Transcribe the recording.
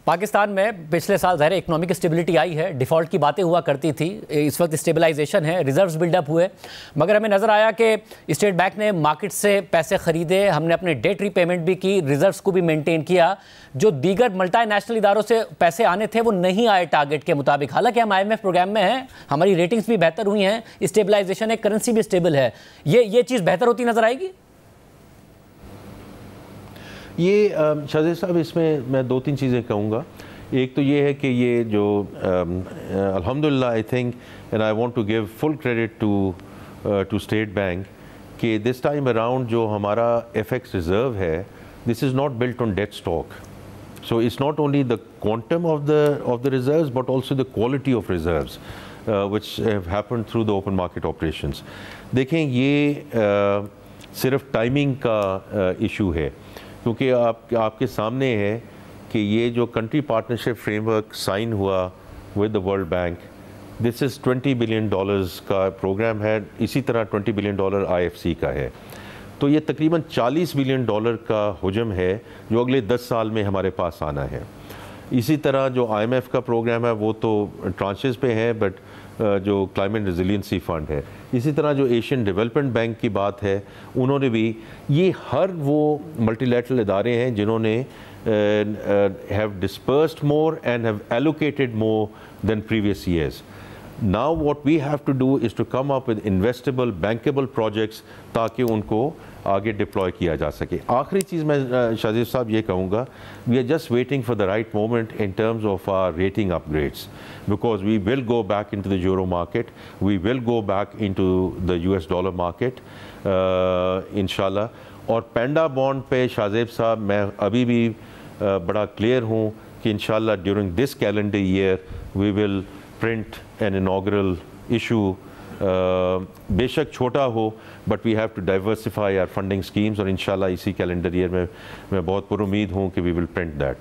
पाकिस्तान में पिछले साल ज़ाहिर इकोनॉमिक स्टेबिलिटी आई है, डिफ़ॉल्ट की बातें हुआ करती थी, इस वक्त स्टेबलाइजेशन है, रिजर्व्स बिल्डअप हुए, मगर हमें नज़र आया कि स्टेट बैंक ने मार्केट से पैसे ख़रीदे, हमने अपने डेट रीपेमेंट भी की, रिजर्व्स को भी मेंटेन किया। जो दीगर मल्टीनेशनल इदारों से पैसे आने थे वो नहीं आए टारगेट के मुताबिक। हालांकि हम IMF प्रोग्राम में हैं, हमारी रेटिंग्स भी बेहतर हुई हैं, स्टेबलाइजेशन है, करेंसी भी स्टेबल है। ये चीज़ बेहतर होती नज़र आएगी। ये शाहज़ेब साहब, इसमें मैं दो तीन चीज़ें कहूँगा। एक तो ये है कि ये जो अल्हम्दुलिल्लाह I think and I want to give full credit to State Bank कि दिस टाइम अराउंड जो हमारा FX रिज़र्व है, this is not built on debt stock. So it's not only the quantum of the reserves but also the quality of reserves which have happened through the open market operations. देखें, ये सिर्फ timing का issue है, क्योंकि आपके सामने है कि ये जो कंट्री पार्टनरशिप फ्रेमवर्क साइन हुआ with the world bank, this is $20 billion का प्रोग्राम है। इसी तरह $20 बिलियन IFC का है। तो ये तकरीबन $40 बिलियन का हुजम है जो अगले 10 साल में हमारे पास आना है। इसी तरह जो IMF का प्रोग्राम है वो तो ट्रांचेस पे है, बट जो क्लाइमेट रेजिलियंसी फंड है, इसी तरह जो एशियन डेवलपमेंट बैंक की बात है, उन्होंने भी, ये हर वो मल्टीलैटरल इदारे हैं जिन्होंने have dispersed more and have allocated more than previous years. Now what we have to do is to come up with investable, bankable projects ताकि उनको आगे डिप्लॉय किया जा सके। आखिरी चीज़ मैं शाहज़ेब साहब ये कहूँगा, we are just waiting for the right moment in terms of our rating upgrades, because we will go back into the euro market, we will go back into the US dollar market इंशाल्लाह। और पेंडा bond पे शाहज़ेब साहब मैं अभी भी बड़ा clear हूँ कि इंशाल्लाह during this calendar year we will print an inaugural issue, बेशक छोटा हो, but we have to diversify our funding schemes, और इंशाल्लाह इसी कैलेंडर ईयर में मैं बहुत पुरुमीद हूँ कि we will print that.